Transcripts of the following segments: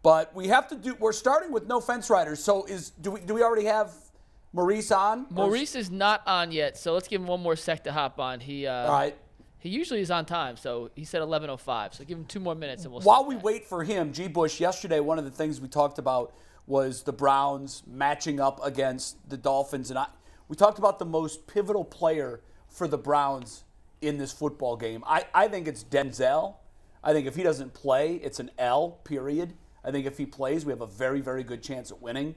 But we're starting with no fence riders. So do we already have Maurice on? Maurice is not on yet, so let's give him one more sec to hop on. All right. He usually is on time, so he said 11:05. So give him 2 more minutes and we'll While start we that. wait for him, G. Bush, yesterday one of the things we talked about was the Browns matching up against the Dolphins. And we talked about the most pivotal player for the Browns in this football game. I think it's Denzel. I think if he doesn't play, it's an L, period. I think if he plays, we have a very, very good chance at winning.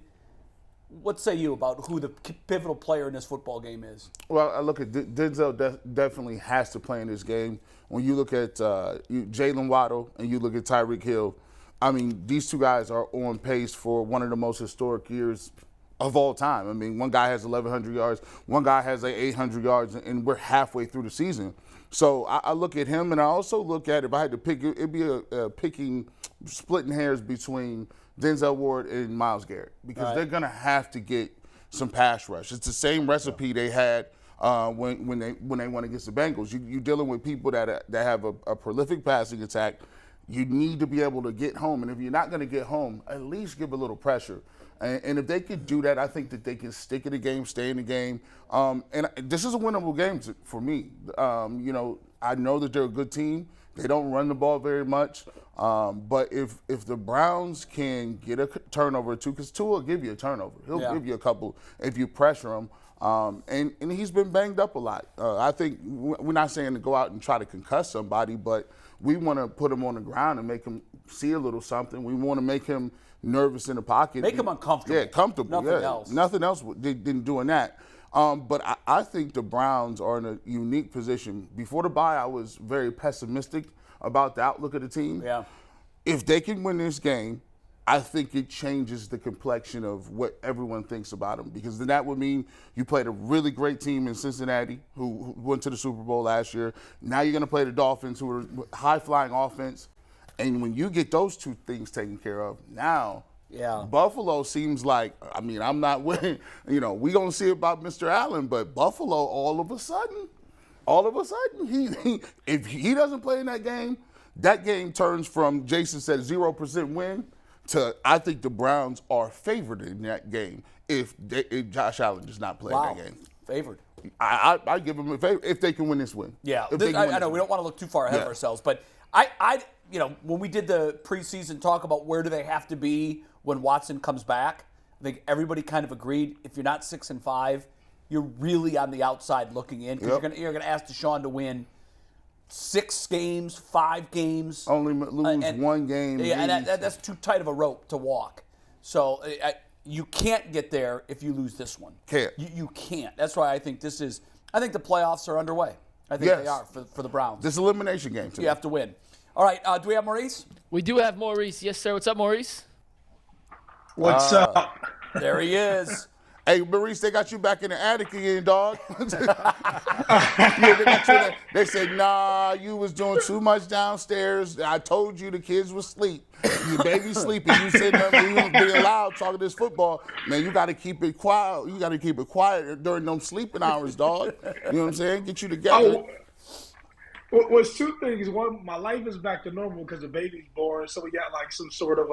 What say you about who the pivotal player in this football game is? Well, I look at Denzel definitely has to play in this game. When you look at Jalen Waddle and you look at Tyreek Hill, I mean, these two guys are on pace for one of the most historic years of all time. I mean, one guy has 1,100 yards, one guy has 800 yards, and we're halfway through the season. So I look at him, and I also look at, if I had to pick, it'd be splitting hairs between Denzel Ward and Myles Garrett, because they're going to have to get some pass rush. It's the same recipe they had when they went against the Bengals. You're dealing with people that have a prolific passing attack. You need to be able to get home, and if you're not going to get home, at least give a little pressure. And if they could do that, I think that they can stick in the game, stay in the game. And this is a winnable game for me. I know that they're a good team. They don't run the ball very much. But if the Browns can get a turnover or two, because Tua will give you a turnover. He'll give you a couple if you pressure him. And he's been banged up a lot. I think we're not saying to go out and try to concuss somebody, but we want to put him on the ground and make him see a little something. We want to make him nervous in the pocket. Make him uncomfortable. Yeah, comfortable. Nothing else. Nothing else than doing that. But I think the Browns are in a unique position. Before the bye, I was very pessimistic about the outlook of the team. Yeah. If they can win this game, I think it changes the complexion of what everyone thinks about them, because then that would mean you played a really great team in Cincinnati who went to the Super Bowl last year. Now you're going to play the Dolphins, who are high-flying offense. And when you get those two things taken care of, now Buffalo seems like, I mean, I'm not winning. We're going to see about Mr. Allen, but Buffalo all of a sudden, if he doesn't play in that game turns from, Jason said, 0% win to, I think the Browns are favored in that game if Josh Allen does not play in that game. Favored. I give them a favor if they can win this win. Yeah, I know we don't want to look too far ahead of ourselves, but when we did the preseason talk about where do they have to be when Watson comes back, I think everybody kind of agreed if you're not 6-5, you're really on the outside looking in, because you're going to ask Deshaun to win 6 games, 5 games. Only lose one game. Yeah, and that's too tight of a rope to walk. So you can't get there if you lose this one. Can't. You can't. That's why I think the playoffs are underway. I think they are for the Browns. This elimination game, too. You have to win. All right, do we have Maurice? We do have Maurice. Yes, sir. What's up, Maurice? What's up? There he is. Hey, Maurice, they got you back in the attic again, dog. They said, nah, you was doing too much downstairs. I told you the kids was asleep. Your baby's sleeping. You sitting up, you being loud talking this football. Man, you got to keep it quiet. You got to keep it quiet during them sleeping hours, dog. You know what I'm saying? Get you together. Well, it's two things. One, my life is back to normal because the baby's born, so we got like some sort of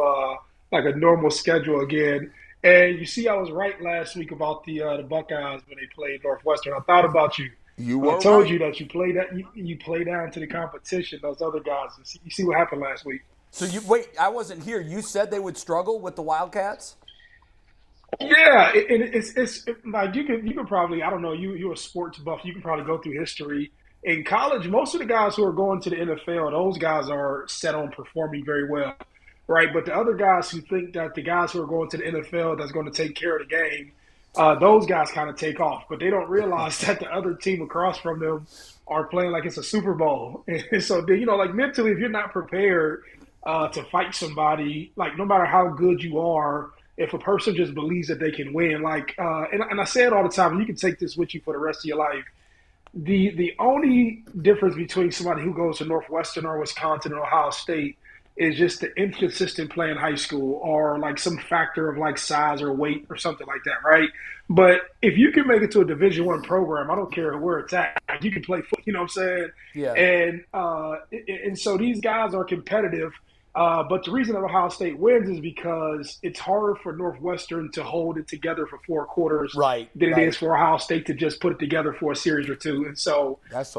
like a normal schedule again. And you see, I was right last week about the Buckeyes when they played Northwestern. I thought about you. I told you that you play down to the competition. Those other guys. You see what happened last week. So I wasn't here. You said they would struggle with the Wildcats? Yeah, it's like you can probably, I don't know, you're a sports buff. You can probably go through history. In college, most of the guys who are going to the NFL, those guys are set on performing very well, right? But the other guys who think that the guys who are going to the NFL that's going to take care of the game, those guys kind of take off. But they don't realize that the other team across from them are playing like it's a Super Bowl. And so, like mentally, if you're not prepared to fight somebody, like no matter how good you are, if a person just believes that they can win, and I say it all the time, and you can take this with you for the rest of your life. The only difference between somebody who goes to Northwestern or Wisconsin or Ohio State is just the inconsistent play in high school, or like some factor of like size or weight or something like that, right? But if you can make it to a Division I program, I don't care where it's at, you can play football, you know what I'm saying? Yeah. And so these guys are competitive. But the reason that Ohio State wins is because it's harder for Northwestern to hold it together for 4 quarters than it is for Ohio State to just put it together for a series or two. And so it's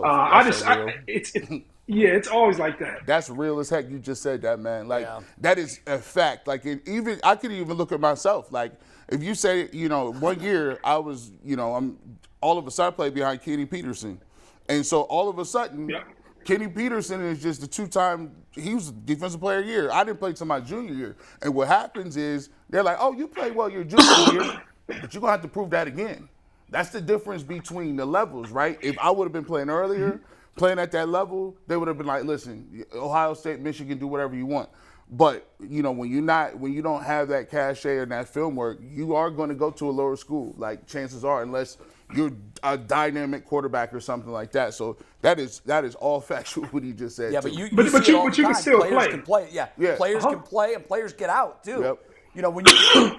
always like that. That's real as heck. You just said that, man. Like that is a fact. Like even I could even look at myself. Like if you say, 1 year I was, I'm all of a sudden I played behind Kenny Peterson, and so all of a sudden. Yeah. Kenny Peterson is just the 2-time, he was defensive player of the year. I didn't play till my junior year. And what happens is they're like, oh, you played well your junior year, but you're going to have to prove that again. That's the difference between the levels, right? If I would have been playing earlier, playing at that level, they would have been like, listen, Ohio State, Michigan, do whatever you want. But, when you don't have that cachet and that film work, you are going to go to a lower school, like chances are, unless you're a dynamic quarterback or something like that. So that is all factual what he just said. Yeah, too. but you can still players play. Can play. Yeah. Players can play and players get out too. Yep. When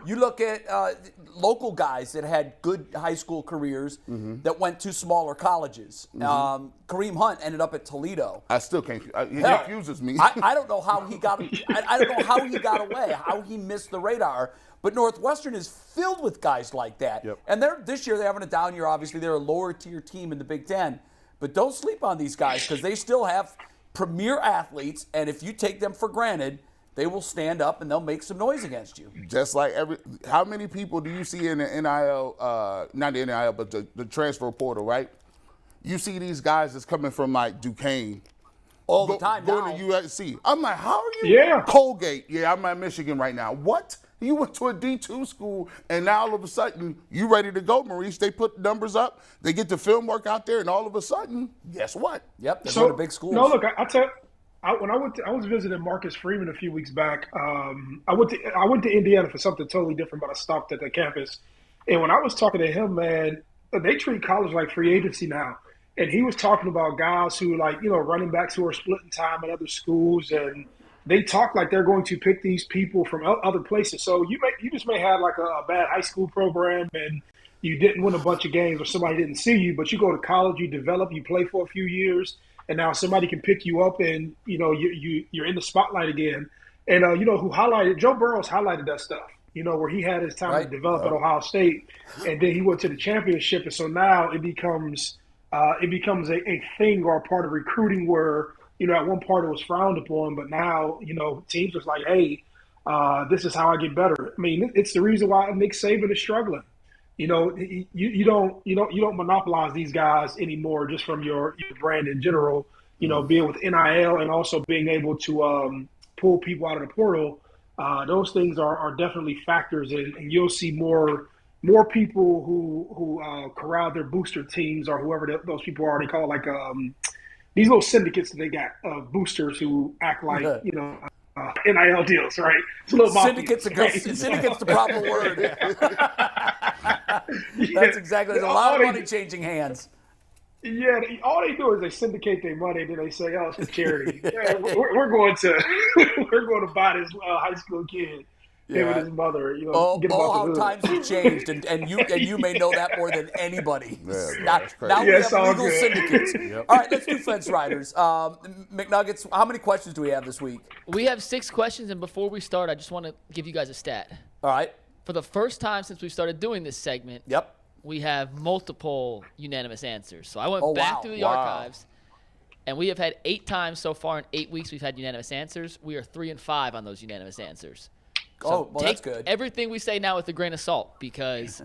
you look at local guys that had good high school careers that went to smaller colleges. Kareem Hunt ended up at Toledo. I still can't. He confuses me. I don't know how he got. I don't know how he got away. How he missed the radar. But Northwestern is filled with guys like that. Yep. And this year they're having a down year. Obviously, they're a lower tier team in the Big Ten. But don't sleep on these guys because they still have premier athletes. And if you take them for granted, they will stand up and they'll make some noise against you. Just like how many people do you see in the NIL, not the NIL, but the transfer portal, right? You see these guys that's coming from like Duquesne. All the time going to USC. I'm like, how are you? Yeah. Colgate. Yeah, I'm at Michigan right now. What? You went to a D2 school, and now all of a sudden, you ready to go, Maurice. They put numbers up. They get the film work out there, and all of a sudden, guess what? Yep, they're going to big schools. No, look, I tell you, when I was visiting Marcus Freeman a few weeks back. I went to Indiana for something totally different, but I stopped at the campus. And when I was talking to him, man, they treat college like free agency now. And he was talking about guys who, like, running backs who are splitting time at other schools, and they talk like they're going to pick these people from other places. So you just may have like a bad high school program and you didn't win a bunch of games or somebody didn't see you, but you go to college, you develop, you play for a few years, and now somebody can pick you up and, you're in the spotlight again. And, who highlighted – Joe Burrows highlighted that stuff, where he had his time to develop at Ohio State, and then he went to the championship. And so now it becomes a thing or a part of recruiting where – at one part it was frowned upon, but now, teams are like, hey, this is how I get better. I mean, it's the reason why Nick Saban is struggling. You don't monopolize these guys anymore just from your brand in general. Being with NIL and also being able to pull people out of the portal. Those things are definitely factors, and you'll see more people who corral their booster teams or whoever those people are. They call it like these little syndicates that they got of boosters who act like, NIL deals, right? It's a little syndicate's the proper word. That's exactly. There's a lot of money changing hands. Yeah, all they do is they syndicate their money, then they say, "Oh, it's for charity." we're going to buy this high school kid. Him and his mother, how times have changed, and you may know that more than anybody. Yeah, now we have legal syndicates. Yep. All right, let's do Fence Riders. McNuggets, how many questions do we have this week? We have 6 questions, and before we start, I just want to give you guys a stat. All right. For the first time since we started doing this segment, we have multiple unanimous answers. So I went back through the archives, and we have had 8 times so far in 8 weeks we've had unanimous answers. We are 3-5 on those unanimous answers. So that's good. Everything we say now with a grain of salt because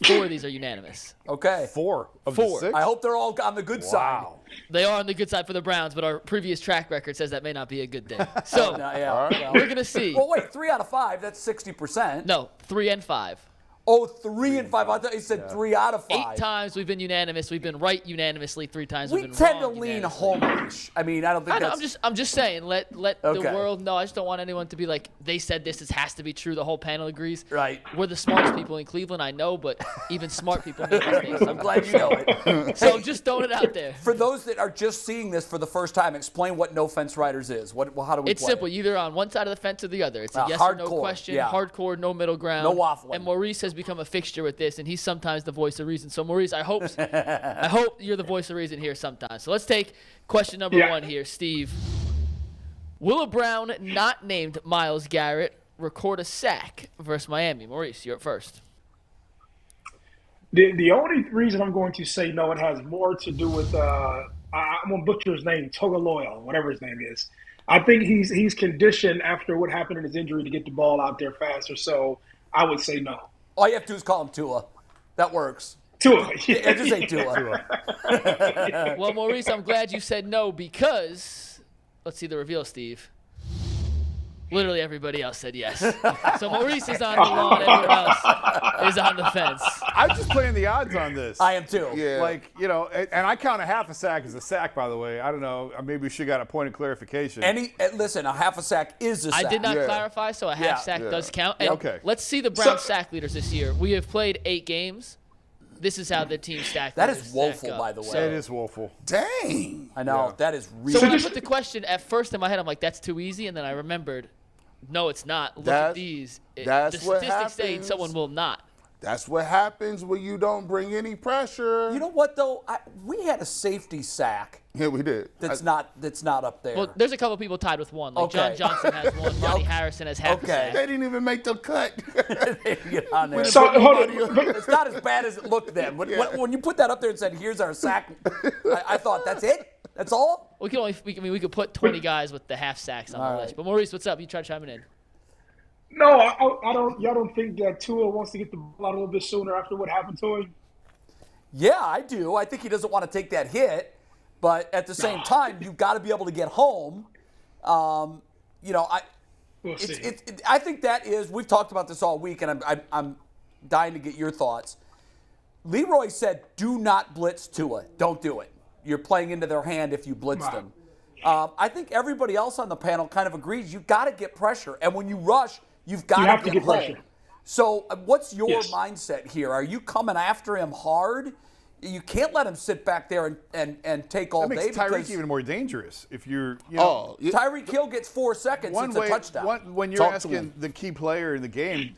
4 of these are unanimous. Okay. 4 of the 6? I hope they're all on the good side. They are on the good side for the Browns, but our previous track record says that may not be a good thing. So we're going to see. Well, wait, 3 out of 5, that's 60%. No, 3 and 5. Oh, 3 and 5. I thought you said 3 out of 5. 8 times we've been unanimous. We've been right unanimously. 3 times we we've been tend wrong to lean unanimously. homerish. I mean, I don't think that's. I'm just saying. Let the world know. I just don't want anyone to be like they said this. This has to be true. The whole panel agrees. Right. We're the smartest people in Cleveland. I know, but even smart people make mistakes. I'm glad you know it. So just throwing it out there. For those that are just seeing this for the first time, explain what No Fence Riders is. How do we? It's play simple. It? You're either on one side of the fence or the other. It's a yes hardcore, or no question. Yeah. Hardcore, no middle ground. No waffling. And Maurice has become a fixture with this, and he's sometimes the voice of reason. So Maurice, I hope you're the voice of reason here sometimes. So let's take question number 1 here, Steve. Will a Brown not named Myles Garrett record a sack versus Miami? Maurice, you're up first. The only reason I'm going to say no, it has more to do with I'm gonna butcher his name, Togaloyo, whatever his name is. I think he's conditioned after what happened in his injury to get the ball out there faster. So I would say no. All you have to do is call him Tua. That works. Tua. Yeah, just say Tua. Well, Maurice, I'm glad you said no because let's see the reveal, Steve. Literally everybody else said yes. So Maurice is on the lawn, everyone else is on the fence. I'm just playing the odds on this. I am too. Yeah. Like, and I count a half a sack as a sack, by the way. I don't know. Maybe we should got a point of clarification. Listen, a half a sack is a sack. I did not clarify, so a half sack does count. And okay. Let's see the Browns sack leaders this year. We have played 8 games. This is how the team stacked. That is woeful, by the way. It is woeful. Dang. I know. Yeah. That is really. So when I put the question at first in my head, I'm like, that's too easy. And then I remembered, no, it's not. Look at these. That's the what statistics say happens. someone will not. That's what happens when you don't bring any pressure. You know what though? We had a safety sack. Yeah, we did. That's not up there. Well, there's a couple people tied with one. Like Okay. John Johnson has one. Ronnie Harrison has half a Okay. sack. They didn't even make the cut. Get on there. So hold on. It's not as bad as it looked then. When you put that up there and said, "Here's our sack," I thought, "That's it? That's all?" We could put 20 guys with the half sacks on the list. But Maurice, what's up? You try chiming in. No, I don't. Y'all don't think that Tua wants to get the ball out a little bit sooner after what happened to him? Yeah, I do. I think he doesn't want to take that hit, but at the same time, you've got to be able to get home. We'll see. I think that is. We've talked about this all week, and I'm dying to get your thoughts. Leroy said, "Do not blitz Tua. Don't do it. You're playing into their hand if you blitz them." I think everybody else on the panel kind of agrees. You've got to get pressure, and when you rush, you've got to get home. pressure. So, what's your mindset here? Are you coming after him hard? You can't let him sit back there and take all That day. makes Tyreek even more dangerous. If you're, Tyreek Hill gets 4 seconds. It's a touchdown. When you're asking the key player in the game,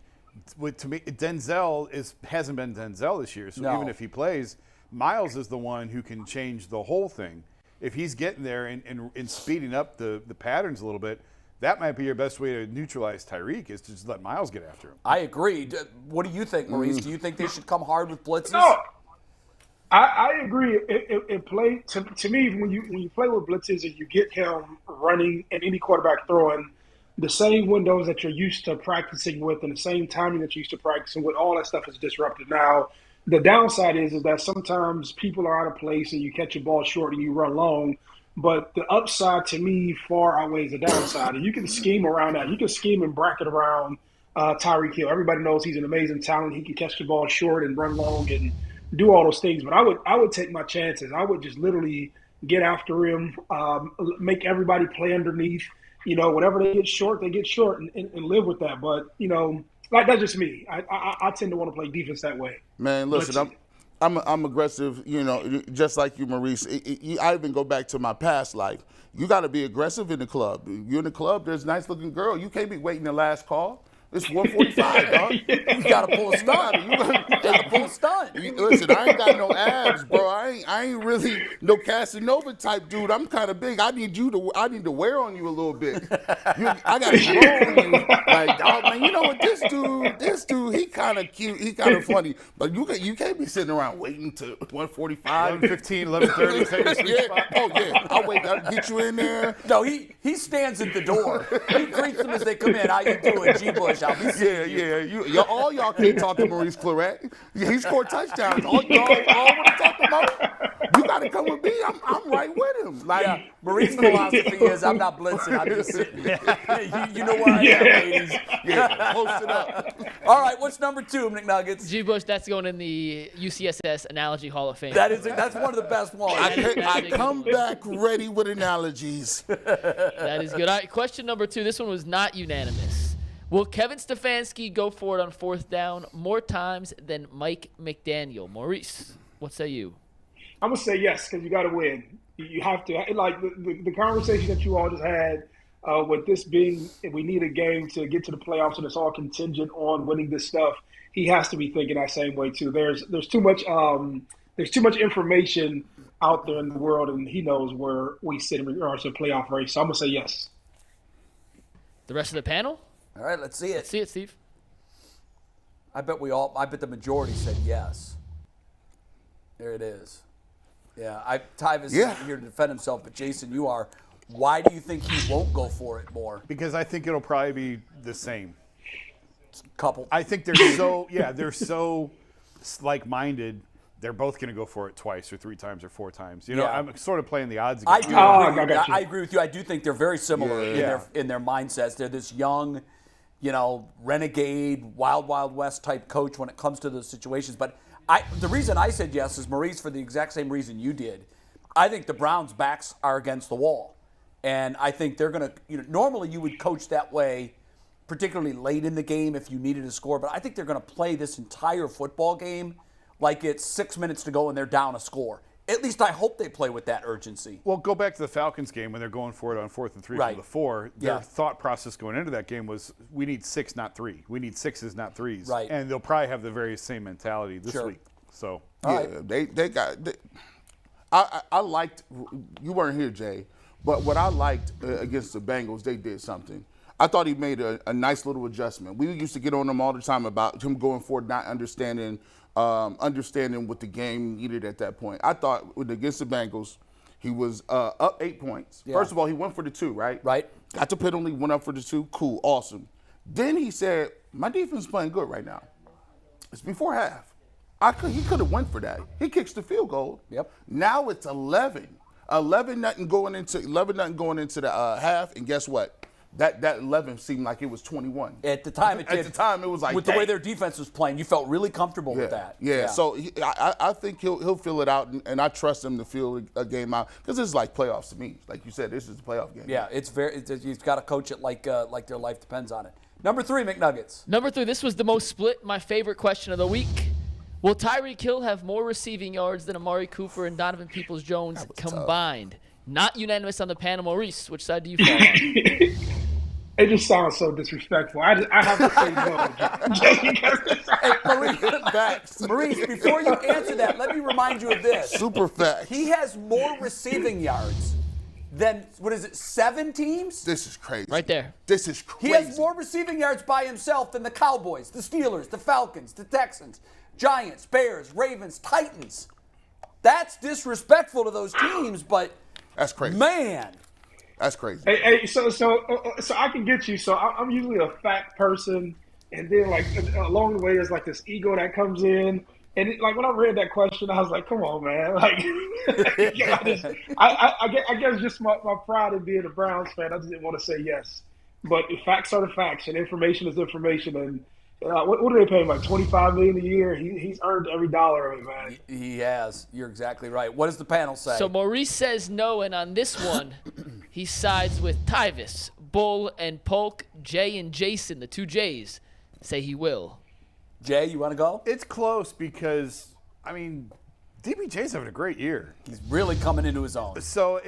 to me, Denzel hasn't been Denzel this year. So even if he plays, Myles is the one who can change the whole thing. If he's getting there and speeding up the patterns a little bit, that might be your best way to neutralize Tyreek is to just let Myles get after him. I agree. What do you think, Maurice? Do you think they should come hard with blitzes? No, I agree. It played to me when you play with blitzes and you get him running and any quarterback throwing the same windows that you're used to practicing with and the same timing that you're used to practicing with, all that stuff is disrupted now. The downside is that sometimes people are out of place and you catch a ball short and you run long. But the upside to me far outweighs the downside. And you can scheme around that. You can scheme and bracket around Tyreek Hill. Everybody knows he's an amazing talent. He can catch the ball short and run long and do all those things. But I would take my chances. I would just literally get after him, make everybody play underneath. Whatever they get short and live with that. But, like that's just me. I tend to want to play defense that way. Man, listen, I'm aggressive, just like you, Maurice. I even go back to my past life. You got to be aggressive in the club. You're in the club, there's a nice-looking girl. You can't be waiting the last call. It's 1:45, dog. You got to pull a stunt. You got to pull a stunt. Listen, I ain't got no abs, bro. I ain't really no Casanova type dude. I'm kind of big. I need to wear on you a little bit. I got to grow on you. Like, dog, man, you know what? This dude, he kind of cute. He kind of funny. But you can't be sitting around waiting to 1:45. 11:15, 11:30. Yeah. Oh, yeah. I'll wait. I'll get you in there. No, he stands at the door. He greets them as they come in. How you doing, G. Bush? I'll be seeing you. All y'all can't talk to Maurice Claret. He scored touchdowns. All want to talk about. You got to come with me. I'm right with him. Like Maurice's philosophy is, I'm not blitzing. I'm just sitting. You know where I am, ladies. Yeah, post it up. All right, what's number 2, McNuggets? G. Bush, that's going in the UCSS Analogy Hall of Fame. That's one of the best ones. I come back ready with analogies. That is good. All right, question number 2. This one was not unanimous. Will Kevin Stefanski go for it on 4th down more times than Mike McDaniel? Maurice, what say you? I'm going to say yes because you got to win. You have to. Like the conversation that you all just had with this being we need a game to get to the playoffs and it's all contingent on winning this stuff, he has to be thinking that same way too. There's too much information out there in the world and he knows where we sit in regards to the playoff race. So I'm going to say yes. The rest of the panel? All right, let's see it. Let's see it, Steve. I bet the majority said yes. There it is. Yeah, Tyvis isn't here to defend himself, but Jason, you are. Why do you think he won't go for it more? Because I think it'll probably be the same. Couple. I think they're so like-minded. They're both going to go for it twice or 3 times or 4 times. You know, I'm sort of playing the odds again. I agree with you. I do think they're very similar in their mindsets. They're this young, renegade, wild, wild west type coach when it comes to those situations. But the reason I said yes is, Maurice, for the exact same reason you did. I think the Browns' backs are against the wall. And I think they're going to, normally you would coach that way, particularly late in the game if you needed a score. But I think they're going to play this entire football game like it's 6 minutes to go and they're down a score. At least I hope they play with that urgency. Well, go back to the Falcons game when they're going for it on 4th and 3 from the 4. Their thought process going into that game was, we need 6, not 3. We need 6s, not 3s. Right. And they'll probably have the very same mentality this week. So I liked, you weren't here, Jay, but what I liked against the Bengals, they did something. I thought he made a nice little adjustment. We used to get on him all the time about him going forward, not understanding what the game needed at that point. I thought against the Bengals, he was up 8 points. Yeah. First of all, he went for the 2, right? Right. Got the penalty, went up for the 2. Cool, awesome. Then he said, my defense is playing good right now. It's before half. He could have went for that. He kicks the field goal. Yep. Now it's 11. 11-0 going into the half, and guess what? That 11 seemed like it was 21. At the time, it did. At the time, it was like, with the way their defense was playing, you felt really comfortable with that. Yeah. So I think he'll fill it out, and I trust him to fill a game out because this is like playoffs to me. Like you said, this is a playoff game. Yeah, you've got to coach it like their life depends on it. Number 3, McNuggets. Number 3, this was the most split. My favorite question of the week. Will Tyreek Hill have more receiving yards than Amari Cooper and Donovan Peoples-Jones combined? Tough. Not unanimous on the panel. Maurice, which side do you fall on? It just sounds so disrespectful. I have to say no. Maurice, before you answer that, let me remind you of this. Super fact. He has more receiving yards than, 7 teams? This is crazy. Right there. This is crazy. He has more receiving yards by himself than the Cowboys, the Steelers, the Falcons, the Texans, Giants, Bears, Ravens, Titans. That's disrespectful to those teams, but that's crazy. Man. That's crazy. Hey, so I can get you. So I'm usually a fact person, and then like along the way there's like this ego that comes in, and like when I read that question, I was like, come on, man, like I guess just my pride in being a Browns fan, I just didn't want to say yes, but facts are the facts, and information is information, and what do they pay him, like $25 million a year? He's earned every dollar of it, man. He has. You're exactly right. What does the panel say? So Maurice says no, and on this one, he sides with Tyvis, Bull, and Polk. Jay and Jason, the 2 J's, say he will. Jay, you want to go? It's close because, DBJ's having a great year. He's really coming into his own. So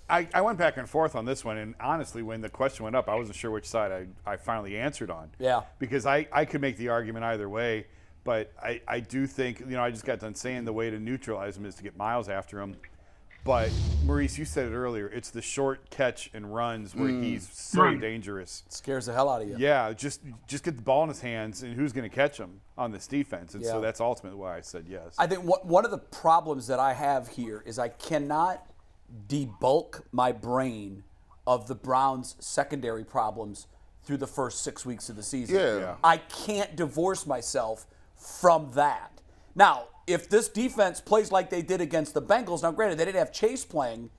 I went back and forth on this one, and honestly, when the question went up, I wasn't sure which side I finally answered on. Yeah. Because I could make the argument either way, but I do think, I just got done saying the way to neutralize him is to get Miles after him. But, Maurice, you said it earlier, it's the short catch and runs where he's so dangerous. It scares the hell out of you. Yeah, just get the ball in his hands, and who's going to catch him on this defense? And so that's ultimately why I said yes. I think one of the problems that I have here is I cannot debulk my brain of the Browns' secondary problems through the first 6 weeks of the season. Yeah. I can't divorce myself from that. Now, if this defense plays like they did against the Bengals, now granted, they didn't have Chase playing,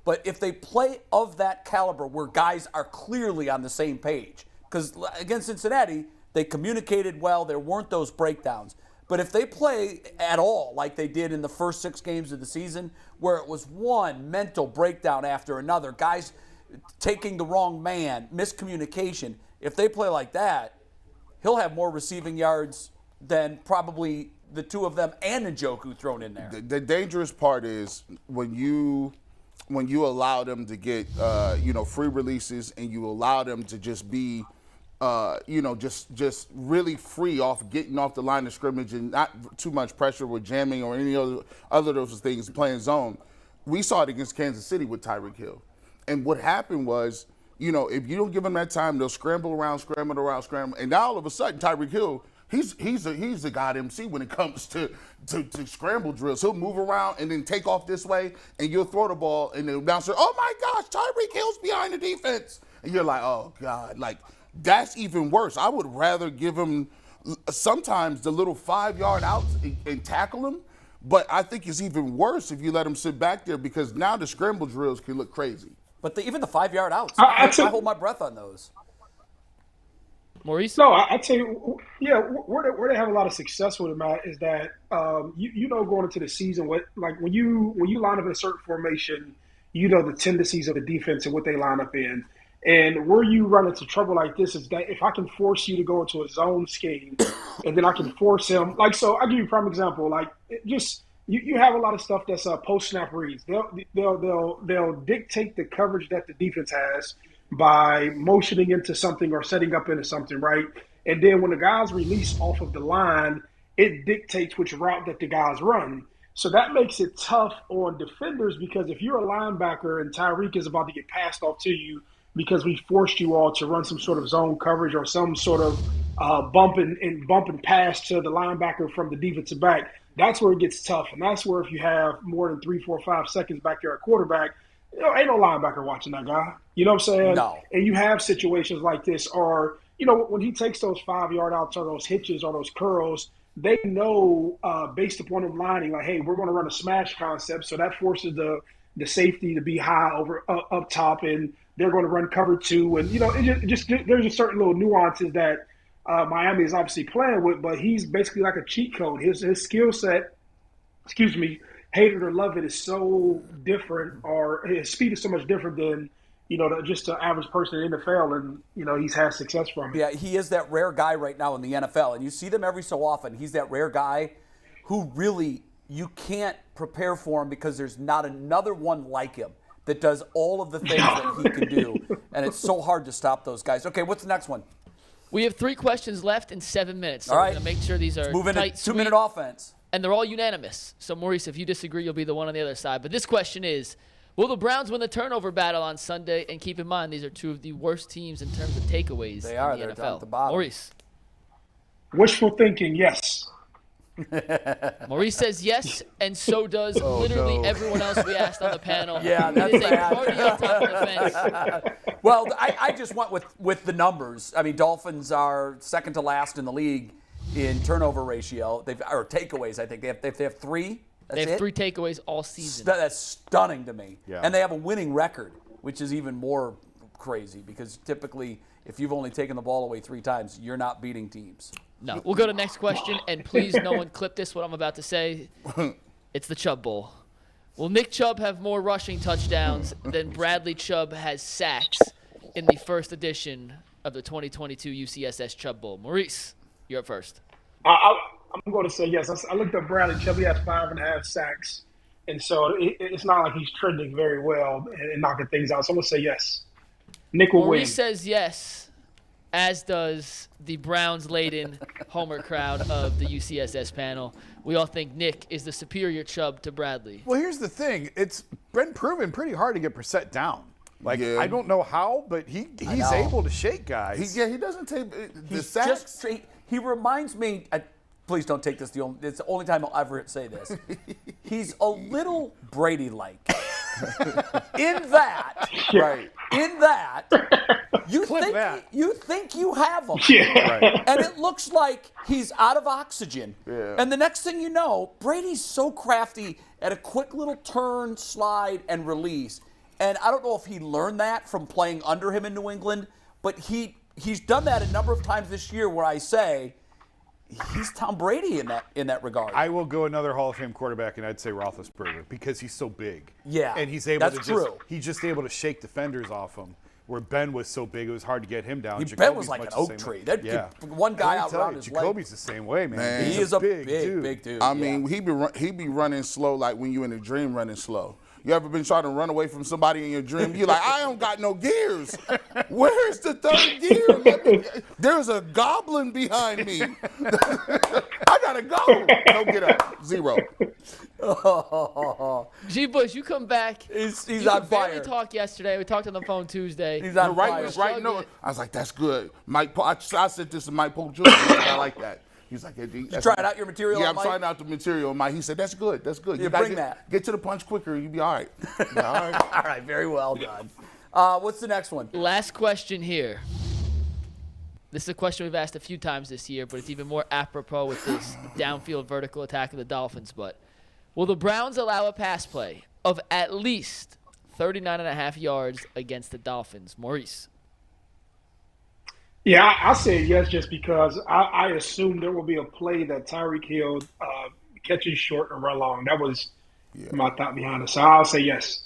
but if they play of that caliber where guys are clearly on the same page, because against Cincinnati, they communicated well, there weren't those breakdowns. But if they play at all like they did in the first 6 games of the season, where it was one mental breakdown after another, guys taking the wrong man, miscommunication, if they play like that, he'll have more receiving yards than probably the 2 of them and Njoku thrown in there. The dangerous part is when you allow them to get free releases, and you allow them to just be just really free off getting off the line of scrimmage and not too much pressure with jamming or any other of those things, playing zone. We saw it against Kansas City with Tyreek Hill. And what happened was if you don't give them that time, they'll scramble around, and now all of a sudden Tyreek Hill, he's a god MC when it comes to scramble drills. He'll move around and then take off this way, and you'll throw the ball, and the announcer, oh my gosh, Tyreek Hill's behind the defense, and you're like, oh God, like that's even worse. I would rather give him sometimes the little 5-yard outs and tackle him. But I think it's even worse if you let him sit back there because now the scramble drills can look crazy. But even the 5-yard outs, I hold my breath on those. Maurice? No, I tell you, where they have a lot of success with him at is that going into the season, when you line up in a certain formation, the tendencies of the defense and what they line up in. And where you run into trouble like this is that if I can force you to go into a zone scheme, and then I can force him, so I'll give you a prime example. You have a lot of stuff that's post snap reads. They'll dictate the coverage that the defense has by motioning into something or setting up into something, right? And then when the guys release off of the line, it dictates which route that the guys run. So that makes it tough on defenders because if you're a linebacker and Tyreek is about to get passed off to you, because we forced you all to run some sort of zone coverage or some sort of bump and pass to the linebacker from the defensive back. That's where it gets tough. And that's where if you have more than 3, 4, 5 seconds back there at quarterback, ain't no linebacker watching that guy. You know what I'm saying? No. And you have situations like this or, when he takes those 5-yard outs or those hitches or those curls, they know based upon them lining, like, hey, we're going to run a smash concept. So that forces the safety to be high over up top and they're going to run cover 2. And, there's just certain little nuances that Miami is obviously playing with, but he's basically like a cheat code. His skill set, hate it or love it, is so different, or his speed is so much different than, just the average person in the NFL, and, he's had success from it. Yeah, he is that rare guy right now in the NFL, and you see them every so often. He's that rare guy who really you can't prepare for him because there's not another one like him that does all of the things that he can do, and it's so hard to stop those guys. Okay, what's the next one? We have 3 questions left in 7 minutes, so all right. We're going to make sure these are moving tight, to 2-minute offense. And they're all unanimous. So, Maurice, if you disagree, you'll be the one on the other side. But this question is, will the Browns win the turnover battle on Sunday? And keep in mind, these are 2 of the worst teams in terms of takeaways they are. in the They're NFL. down at the bottom. Maurice. Wishful thinking, yes. Maurice says yes, and so does literally everyone else we asked on the panel. Yeah, that's it is bad. a party on top of the fence. Well, I just went with the numbers. I mean, Dolphins are second to last in the league in turnover ratio. Or takeaways, I think. They have 3. They have 3 takeaways all season. That's stunning to me. Yeah. And they have a winning record, which is even more crazy because typically if you've only taken the ball away 3 times, you're not beating teams. No. We'll go to the next question, and please no one clip this, what I'm about to say. It's the Chubb Bowl. Will Nick Chubb have more rushing touchdowns than Bradley Chubb has sacks in the first edition of the 2022 UCSS Chubb Bowl? Maurice, you're up first. I'm going to say yes. I looked up Bradley Chubb. He has 5.5 sacks. And so it's not like he's trending very well and knocking things out. So I'm going to say yes. Nick will win. Maurice says yes, as does the Browns-laden Homer crowd of the UCSS panel. We all think Nick is the superior Chubb to Bradley. Well, here's the thing. It's been proven pretty hard to get Brissett down. I don't know how, but he's able to shake guys. He doesn't take the sacks. He reminds me, please don't take this, it's the only time I'll ever say this. He's a little Brady-like. In that, you think you have him. Yeah. Right. And it looks like he's out of oxygen. Yeah. And the next thing you know, Brady's so crafty at a quick little turn, slide, and release. And I don't know if he learned that from playing under him in New England, but he's done that a number of times this year where I say he's Tom Brady in that regard. I will go another Hall of Fame quarterback, and I'd say Roethlisberger because he's so big. Yeah, and he's able to he's just able to shake defenders off him. Where Ben was so big, it was hard to get him down. Ben was like an oak tree. One guy out around his leg. Jacoby's the same way, man. He is a big dude. I mean, he be running slow like when you're in a dream running slow. You ever been trying to run away from somebody in your dream? You're like, I don't got no gears. Where's the third gear? There's a goblin behind me. I gotta go. Don't get up. 0. G. Bush, you come back. He's on fire. We talked yesterday. We talked on the phone Tuesday. He's on fire. Right. No, I was like, that's good. Mike, I said this to Mike Polk Jr. I like that. He's like, hey, you trying out your material? Yeah, I'm trying out the material. Mike, he said, that's good. That's good. You bring that. Get to the punch quicker. You'll be all right. All right. All right. Very well done. What's the next one? Last question here. This is a question we've asked a few times this year, but it's even more apropos with this downfield vertical attack of the Dolphins. But will the Browns allow a pass play of at least 39.5 yards against the Dolphins? Maurice. Yeah, I say yes just because I assume there will be a play that Tyreek Hill catches short and run long. That was my thought behind it. So I'll say yes.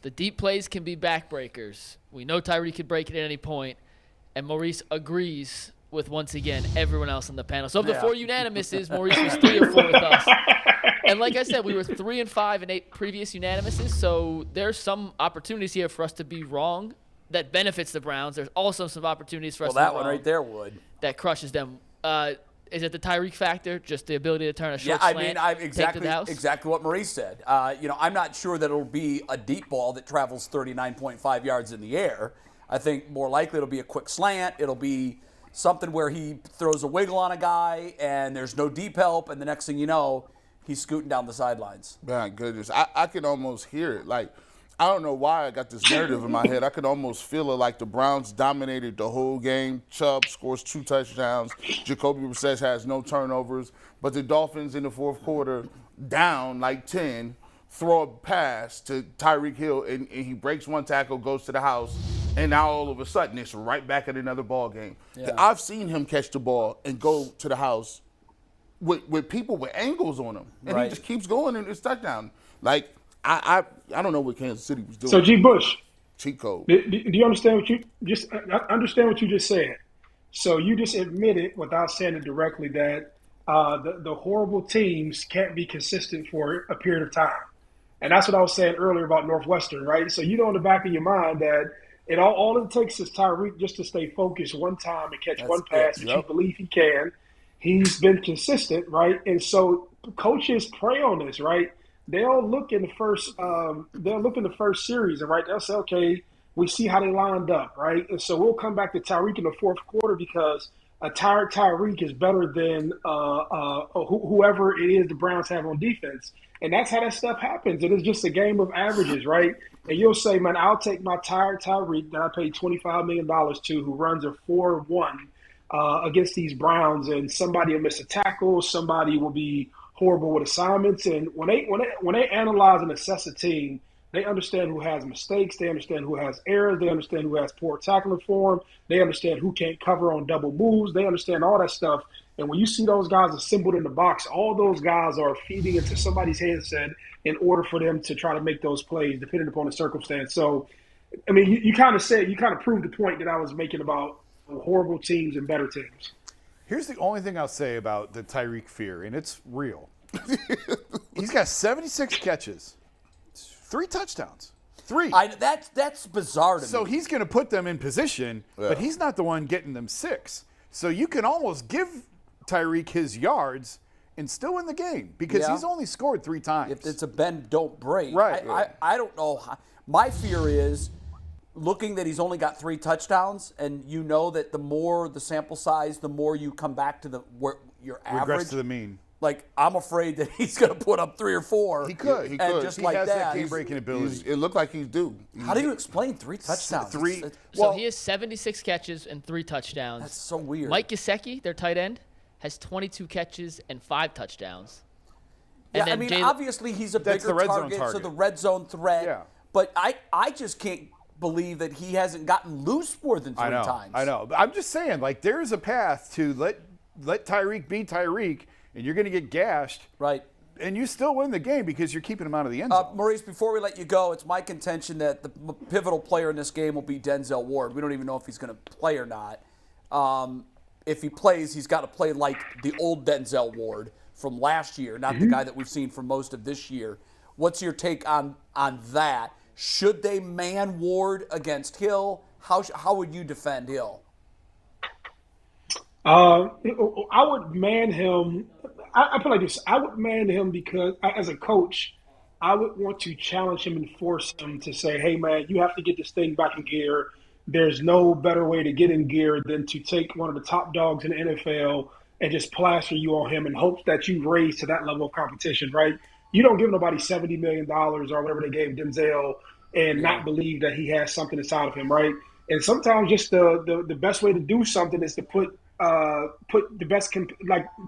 The deep plays can be backbreakers. We know Tyreek could break it at any point, and Maurice agrees with, once again, everyone else on the panel. So of the 4 unanimouses, Maurice was 3 or 4 with us. And like I said, we were 3 and 5 in 8 previous unanimouses, so there's some opportunities here for us to be wrong. That benefits the Browns. There's also some opportunities for us to be wrong. Well, that one right there would. That crushes them. Is it the Tyreek factor, just the ability to turn a short slant, take to the house? Exactly what Maurice said. I'm not sure that it'll be a deep ball that travels 39.5 yards in the air. I think more likely it'll be a quick slant. It'll be something where he throws a wiggle on a guy and there's no deep help, and the next thing you know, he's scooting down the sidelines. My goodness. I can almost hear it. Like, I don't know why I got this narrative in my head. I could almost feel it like the Browns dominated the whole game. Chubb scores 2 touchdowns. Jacoby Brissett has no turnovers. But the Dolphins in the fourth quarter, down like 10, throw a pass to Tyreek Hill, and he breaks one tackle, goes to the house, and now all of a sudden it's right back at another ball game. Yeah. I've seen him catch the ball and go to the house with people with angles on him, and he just keeps going, and it's touchdown. Like, I don't know what Kansas City was doing. So, G. Bush, cheat code. Do you understand what you just understand what you just said? So you just admitted, without saying it directly, that the horrible teams can't be consistent for a period of time, and that's what I was saying earlier about Northwestern, right? So you know in the back of your mind that all it takes is Tyreek just to stay focused one time and catch one pass that you believe he can. He's been consistent, right? And so coaches prey on this, right? They'll look in the first series, and they'll say, okay, we see how they lined up, right? And so we'll come back to Tyreek in the fourth quarter because a tired Tyreek is better than whoever it is the Browns have on defense. And that's how that stuff happens. It is just a game of averages, right? And you'll say, man, I'll take my tired Tyreek that I paid $25 million to, who runs a 4-1 against these Browns, and somebody will miss a tackle, somebody will be horrible with assignments. And when they analyze and assess a team, they understand who has mistakes, they understand who has errors, they understand who has poor tackling form, they understand who can't cover on double moves, they understand all that stuff. And when you see those guys assembled in the box, all those guys are feeding into somebody's headset in order for them to try to make those plays, depending upon the circumstance. So, I mean, you kind of proved the point that I was making about horrible teams and better teams. Here's the only thing I'll say about the Tyreek fear, and it's real. He's got 76 catches, 3 touchdowns. 3. That's bizarre to me. So he's going to put them in position, but he's not the one getting them 6. So you can almost give Tyreek his yards and still win the game because he's only scored 3 times. If it's a bend, don't break. Right. I don't know. My fear is looking that he's only got 3 touchdowns, and you know that the more the sample size, the more you come back to your average. Regress to the mean. Like, I'm afraid that he's going to put up 3 or 4. He could. Just he like has that he's game-breaking ability. It looked like he's due. How do you explain 3 touchdowns? 3. So he has 76 catches and 3 touchdowns. That's so weird. Mike Gesicki, their tight end, has 22 catches and 5 touchdowns. Yeah, I mean, obviously he's a bigger target, so the red zone threat. Yeah. But I just can't believe that he hasn't gotten loose more than 3 times. I know. I'm just saying, like, there's a path to let Tyreek be Tyreek, and you're going to get gashed. Right. And you still win the game because you're keeping him out of the end zone. Maurice, before we let you go, it's my contention that the pivotal player in this game will be Denzel Ward. We don't even know if he's going to play or not. If he plays, he's got to play like the old Denzel Ward from last year, not the guy that we've seen for most of this year. What's your take on that? Should they man Ward against Hill? How would you defend Hill? I would man him. I feel like this. I would man him because, as a coach, I would want to challenge him and force him to say, "Hey, man, you have to get this thing back in gear. There's no better way to get in gear than to take one of the top dogs in the NFL and just plaster you on him and hope that you raise to that level of competition, right? You don't give nobody $70 million or whatever they gave Denzel and not believe that he has something inside of him, right? And sometimes just the best way to do something is to put the best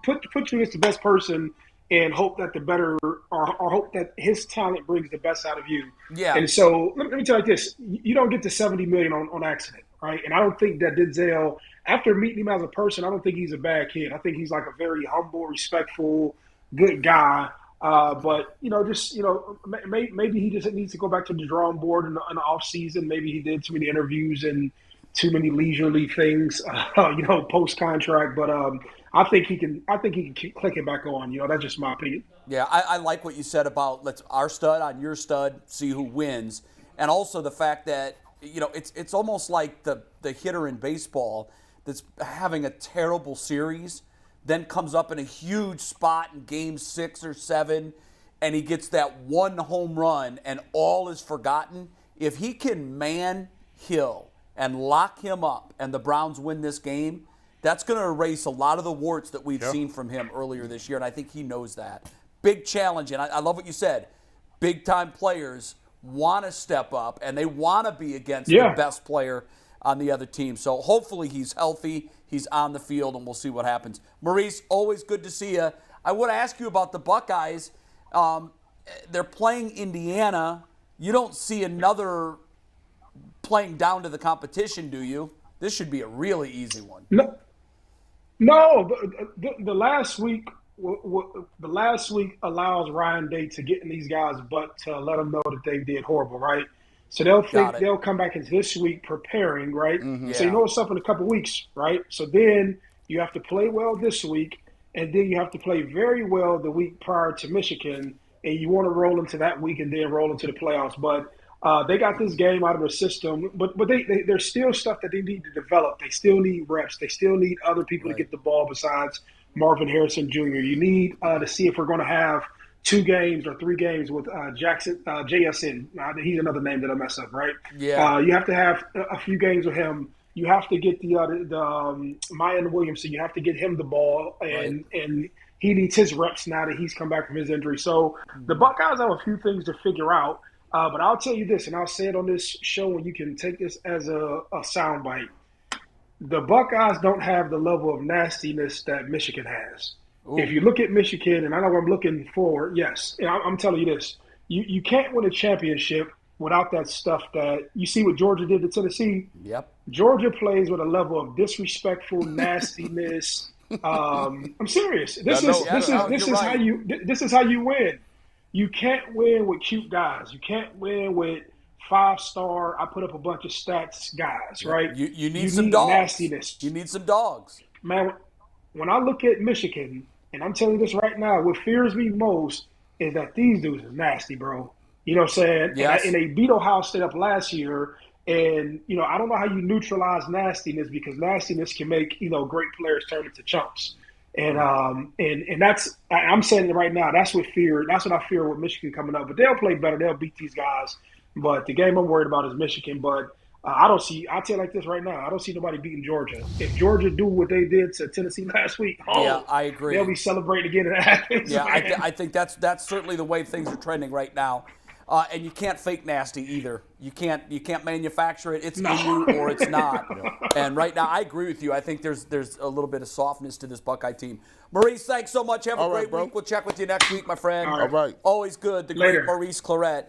put you against the best person and hope that the better or hope that his talent brings the best out of you. Yeah. And so let me tell you this: you don't get to $70 million on accident, right? And I don't think that Denzel, after meeting him as a person, I don't think he's a bad kid. I think he's like a very humble, respectful, good guy. But maybe he just needs to go back to the drawing board in the off season. Maybe he did too many interviews and too many leisurely things, post contract. But I think he can click it back on. That's just my opinion. Yeah, I like what you said about let's our stud on your stud, see who wins, and also the fact that it's almost like the hitter in baseball that's having a terrible series, then comes up in a huge spot in game 6 or 7, and he gets that one home run, and all is forgotten. If he can man Hill and lock him up, and the Browns win this game, that's going to erase a lot of the warts that we've seen from him earlier this year, and I think he knows that. Big challenge, and I love what you said. Big-time players want to step up, and they want to be against the best player on the other team. So hopefully he's healthy, he's on the field, and we'll see what happens. Maurice, always good to see you. I want to ask you about the Buckeyes. They're playing Indiana. You don't see another playing down to the competition, do you? This should be a really easy one. No. The last week allows Ryan Day to get in these guys' butt to let them know that they did horrible, right? So they'll come back into this week preparing, right? Mm-hmm. So what's up in a couple weeks, right? So then you have to play well this week, and then you have to play very well the week prior to Michigan, and you want to roll into that week and then roll into the playoffs. But they got this game out of their system, but there's still stuff that they need to develop. They still need reps. They still need other people to get the ball besides Marvin Harrison Jr. You need to see if we're going to have 2 games or 3 games with JSN. He's another name that I mess up, right? Yeah. You have to have a few games with him. You have to get the Mayan Williamson. You have to get him the ball, and he needs his reps now that he's come back from his injury. So the Buckeyes have a few things to figure out. But I'll tell you this, and I'll say it on this show, and you can take this as a soundbite. The Buckeyes don't have the level of nastiness that Michigan has. Ooh. If you look at Michigan, and I know I'm looking forward, yes, and I'm telling you this, you can't win a championship without that stuff that you see what Georgia did to Tennessee. Yep. Georgia plays with a level of disrespectful nastiness. I'm serious. This is how you win. You can't win with cute guys. You can't win with 5-star, I put up a bunch of stats guys, right? You need some dogs. Nastiness. You need some dogs. Man, when I look at Michigan, and I'm telling you this right now, what fears me most is that these dudes is nasty, bro. You know what I'm saying? Yes. And they beat Ohio State up last year. And, I don't know how you neutralize nastiness, because nastiness can make, great players turn into chumps. And that's, I'm saying it right now, that's what I fear with Michigan coming up. But they'll play better. They'll beat these guys. But the game I'm worried about is Michigan. But I'll tell you like this right now, I don't see nobody beating Georgia. If Georgia do what they did to Tennessee last week, I agree. They'll be celebrating again in Athens. Yeah, I think that's certainly the way things are trending right now. And you can't fake nasty either. You can't manufacture it. It's in you or it's not. And right now, I agree with you. I think there's a little bit of softness to this Buckeye team. Maurice, thanks so much. Have a great week. We'll check with you next week, my friend. All right. Always good. The great Maurice Clarett.